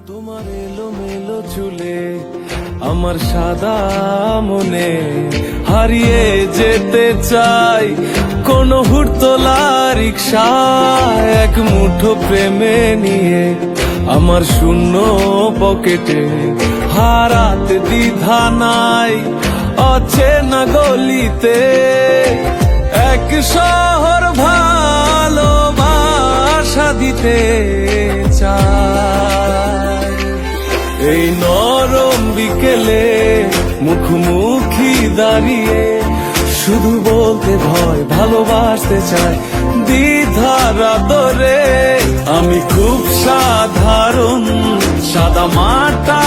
তোমার এলোমেলো চুলে আমার সাদা মনে হারিয়ে যেতে চাই কোন হুড়তোলা রিক্সা এক মুঠো প্রেমে নিয়ে আমার শূন্য পকেটে হারাতে দ্বিধা নাই অচেনা গলিতে এক শহর ভালোবাসা দিতে চাই। এই নরম বিকেলে মুখোমুখি দাঁড়িয়ে শুধু বলতে ভয় ভালোবাসতে চাই দ্বিধার আদরে আমি খুব সাধারণ সাদা মাটা